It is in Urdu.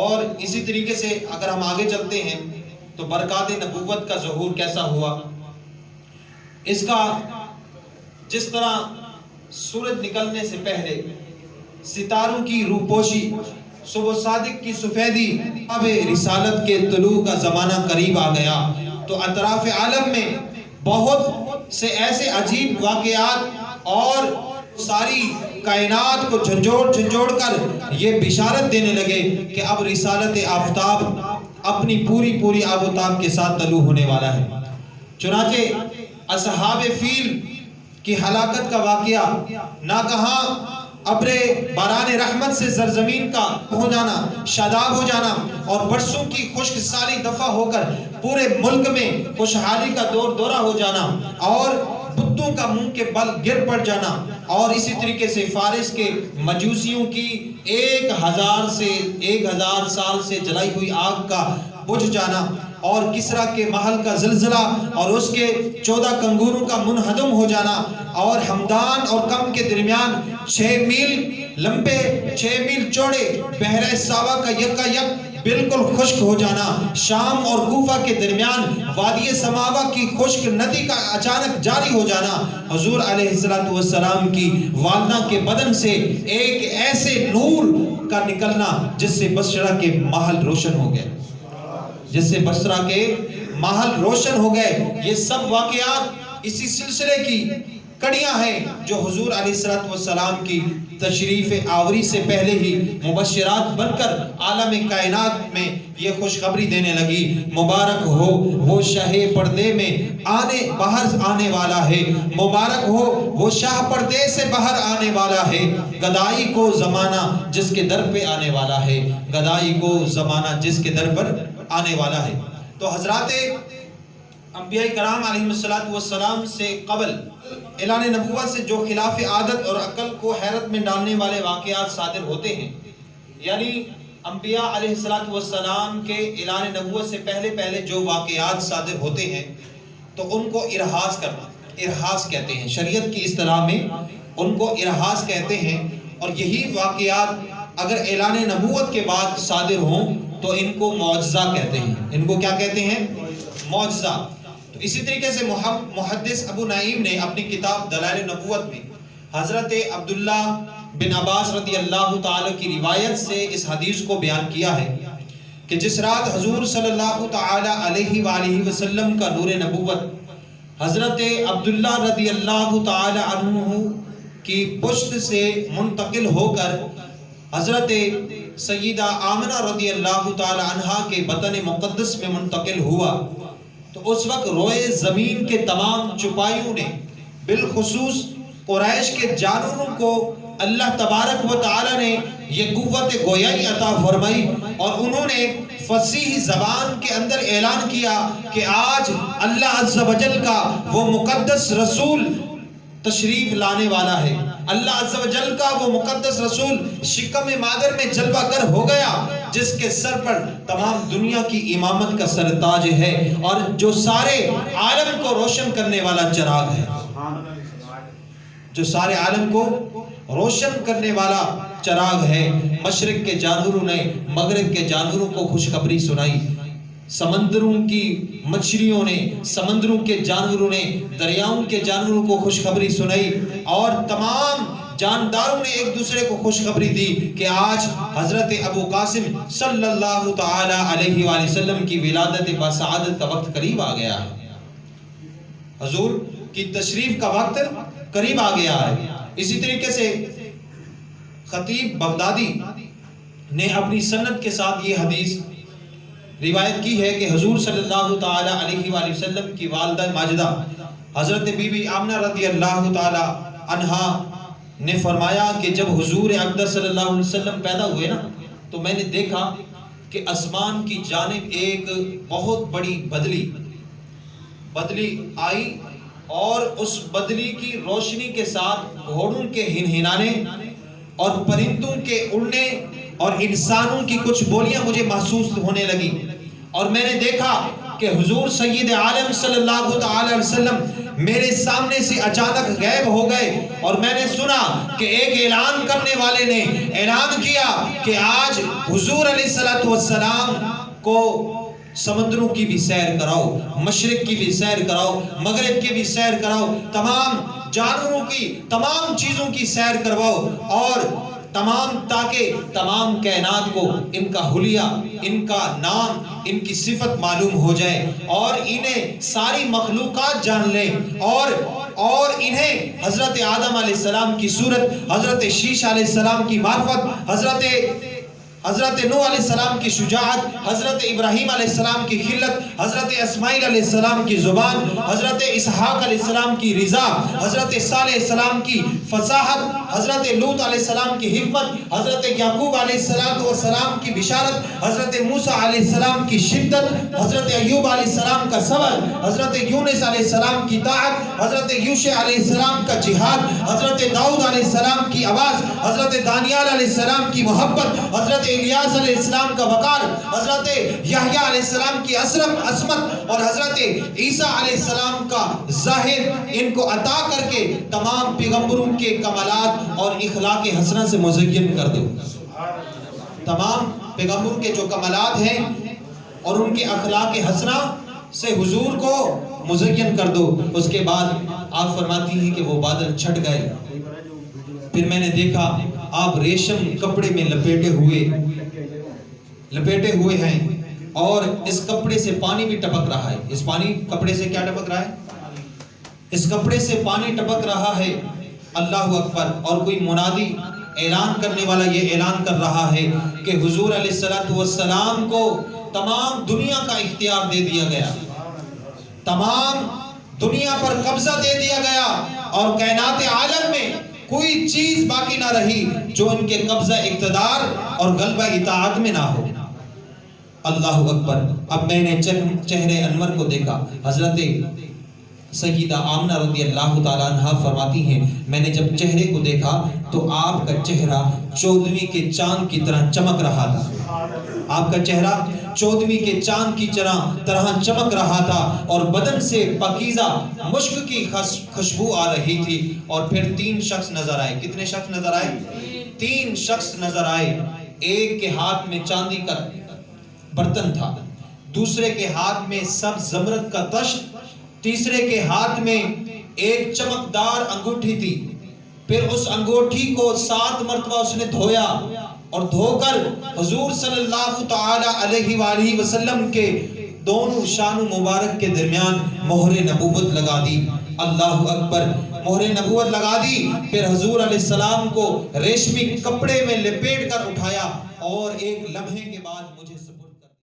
اور اسی طریقے سے اگر ہم آگے چلتے ہیں تو برکات نبوت کا ظہور کیسا ہوا، اس کا جس طرح سورج نکلنے سے پہلے ستاروں کی روپوشی، صبح صادق کی سفیدی، اب رسالت کے طلوع کا زمانہ قریب آ گیا، تو اطراف عالم میں بہت سے ایسے عجیب واقعات اور ساری کائنات کو جھنجھوڑ کر یہ بشارت دینے لگے کہ اب رسالت آفتاب اپنی پوری آب و تاب کے ساتھ طلوع ہونے والا ہے۔ چنانچہ اصحاب فیل کی ہلاکت کا واقعہ، ناگہاں ابر باران رحمت سے زرزمین کا ہو جانا، شاداب ہو جانا، اور برسوں کی خشک سالی دفع ہو کر پورے ملک میں خوشحالی کا دورہ ہو جانا، اور بتوں کا منہ کے بل گر پڑ جانا، اور اسی طریقے سے فارس کے مجوسیوں کی 1000 سال سے جلائی ہوئی آگ کا بجھ جانا، اور کسرا کے محل کا زلزلہ اور اس کے 14 کنگوروں کا منہدم ہو جانا، اور ہمدان اور کم کے درمیان 6 میل لمبے 6 میل چوڑے بحر ساوا کا یکا یک بالکل خشک ہو جانا، شام اور کوفہ کے درمیان وادی سماوا کی خشک ندی کا اچانک جاری ہو جانا، حضور علیہ السلام کی والدہ کے بدن سے ایک ایسے نور کا نکلنا جس سے بصرہ کے محل روشن ہو گئے، یہ سب واقعات اسی سلسلے کی کڑیاں ہیں جو حضور علیہ السلام کی تشریف آوری سے پہلے ہی مبشرات بن کر عالم کائنات میں یہ خوشخبری دینے لگی۔ مبارک ہو وہ شاہ پردے میں باہر آنے والا ہے، مبارک ہو وہ شاہ پردے سے باہر آنے والا ہے، گدائی کو زمانہ جس کے در پہ آنے والا ہے، گدائی کو زمانہ جس کے در پر آنے والا ہے۔ تو حضرات انبیاء کرام علیہ السلام سے قبل اعلان نبوت سے جو خلاف عادت اور عقل کو حیرت میں ڈالنے والے واقعات صادر ہوتے ہیں، یعنی انبیاء علیہ السلام کے اعلان نبوت سے پہلے جو واقعات صادر ہوتے ہیں تو ان کو ارہاس کرنا، ارہاس کہتے ہیں، شریعت کی اصطلاح میں ان کو ارہاس کہتے ہیں، اور یہی واقعات اگر اعلان نبوت کے بعد صادر ہوں تو ان کو معجزہ کہتے ہیں۔ ان کو کیا کہتے ہیں؟ معجزہ۔ تو اسی طریقے سے محدث ابو نعیم نے اپنی کتاب دلائل نبوت میں حضرت عبداللہ بن عباس رضی اللہ تعالی کی روایت سے اس حدیث کو بیان کیا ہے کہ جس رات حضور صلی اللہ تعالی علیہ وآلہ وسلم کا نور نبوت حضرت عبداللہ رضی اللہ تعالی عنہ کی پشت سے منتقل ہو کر حضرت سیدہ آمنہ رضی اللہ تعالی عنہ کے بطن مقدس میں منتقل ہوا، تو اس وقت روئے زمین کے تمام چپائیوں نے، بالخصوص قریش کے جانوروں کو اللہ تبارک و تعالی نے یہ قوت گویائی عطا فرمائی، اور انہوں نے فصیح زبان کے اندر اعلان کیا کہ آج اللہ عز و جل کا وہ مقدس رسول تشریف لانے والا ہے، اللہ عز و جل کا وہ مقدس رسول شکم مادر میں جلوہ گر ہو گیا، جس کے سر پر تمام دنیا کی امامت کا سرتاج ہے، اور جو سارے عالم کو روشن کرنے والا چراغ ہے، جو سارے عالم کو روشن کرنے والا چراغ ہے۔ مشرق کے جانوروں نے مغرب کے جانوروں کو خوشخبری سنائی، سمندروں کی مچھلیوں نے، سمندروں کے جانوروں نے دریاؤں کے جانوروں کو خوشخبری سنائی، اور تمام جانداروں نے ایک دوسرے کو خوشخبری دی کہ آج حضرت ابو قاسم صلی اللہ تعالی علیہ وآلہ وسلم کی ولادت بسعادت کا وقت قریب آ گیا ہے، حضور کی تشریف کا وقت قریب آ گیا ہے۔ اسی طریقے سے خطیب بغدادی نے اپنی سند کے ساتھ یہ حدیث روایت کی ہے کہ حضور صلی اللہ تعالی علیہ وآلہ وسلم کی والدہ ماجدہ حضرت بی بی آمنہ رضی اللہ تعالی عنہا نے فرمایا کہ جب حضور اقدس صلی اللہ علیہ وسلم پیدا ہوئے نا، تو میں نے دیکھا کہ آسمان کی جانب ایک بہت بڑی بدلی آئی، اور اس بدلی کی روشنی کے ساتھ گھوڑوں کے ہنہنانے اور پرندوں کے اڑنے اور انسانوں کی کچھ بولیاں مجھے محسوس ہونے لگی، اور میں نے دیکھا کہ حضور سید عالم صلی اللہ تعالی علیہ وسلم میرے سامنے سے اچانک غائب ہو گئے اور میں نے سنا کہ ایک اعلان کرنے والے نے اعلان کیا کہ آج حضور علیہ السلام کو سمندروں کی بھی سیر کراؤ، مشرق کی بھی سیر کراؤ، مغرب کی بھی سیر کراؤ، تمام جانوروں کی، تمام چیزوں کی سیر کرواؤ، اور تاکہ تمام کائنات کو ان کا حلیہ، ان کا نام، ان کی صفت معلوم ہو جائے اور انہیں ساری مخلوقات جان لیں، اور انہیں حضرت آدم علیہ السلام کی صورت، حضرت شیش علیہ السلام کی معرفت، حضرت نوح علیہ السلام کی شجاعت، حضرت ابراہیم علیہ السلام کی خلت، حضرت اسماعیل علیہ السلام کی زبان، حضرت اسحاق علیہ السلام کی رضا، حضرت صالح علیہ السلام کی فصاحت، حضرت لوط علیہ السلام کی حکمت، حضرت یعقوب علیہ السلام کی بشارت، حضرت موسیٰ علیہ السلام کی شدت، حضرت ایوب علیہ السلام کا صبر، حضرت یونس علیہ السلام کی طاعت، حضرت یوشع علیہ السلام کا جہاد، حضرت داؤد علیہ السلام کی آواز، حضرت دانیال علیہ السلام کی محبت، حضرت الیاس علیہ السلام کا وقار، حضرت یحییٰ علیہ السلام کی عصمت، اور حضرت عیسیٰ علیہ السلام کا ظاہر، ان کو عطا کر کے تمام پیغمبروں کے کمالات اور اخلاق حسنہ سے مزین کر دو۔ تمام پیغمبروں کے جو کمالات ہیں اور ان کے اخلاق حسنہ سے حضور کو مزین کر دو۔ اس کے بعد آپ فرماتی ہیں کہ وہ بادل چھٹ گئے، پھر میں نے دیکھا آپ ریشم کپڑے میں لپیٹے ہوئے ہیں، اور اس کپڑے سے پانی بھی ٹپک رہا ہے۔ اس کپڑے سے کیا ٹپک رہا ہے؟ اس کپڑے سے پانی ٹپک رہا ہے۔ اللہ اکبر۔ اور کوئی منادی، اعلان کرنے والا یہ اعلان کر رہا ہے کہ حضور علیہ السلام کو تمام دنیا کا اختیار دے دیا گیا، تمام دنیا پر قبضہ دے دیا گیا، اور کائنات عالم میں کوئی چیز باقی نہ رہی جو ان کے قبضہ اقتدار اور غلبہ اطاعت میں نہ ہو۔ اللہ اکبر۔ اب میں نے چہرے انور کو دیکھا۔ حضرت سیدہ آمنہ رضی اللہ تعالیٰ عنہ فرماتی ہیں میں نے جب چہرے کو دیکھا تو آپ کا چہرہ 14ویں کے چاند کی طرح چمک رہا تھا۔ آپ کا چہرہ 14ویں کے چاند کی طرح چمک رہا تھا، اور بدن سے پاکیزہ مشک کی خوشبو آ رہی تھی۔ اور پھر 3 شخص نظر آئے۔ کتنے شخص نظر آئے؟ 3 شخص نظر آئے۔ ایک کے ہاتھ میں چاندی کا برتن تھا، دوسرے کے ہاتھ میں سبز زمرد کا طشت، تیسرے کے ہاتھ میں ایک چمکدار انگوٹھی تھی۔ پھر اس انگوٹھی کو 7 مرتبہ اس نے دھویا، اور دھو کر حضور صلی اللہ تعالی علیہ وآلہ وسلم کے دونوں شان مبارک کے درمیان مہر نبوت لگا دی۔ اللہ اکبر۔ مہر نبوت لگا دی۔ پھر حضور علیہ السلام کو ریشمی کپڑے میں لپیٹ کر اٹھایا، اور ایک لمحے کے بعد مجھے سپرد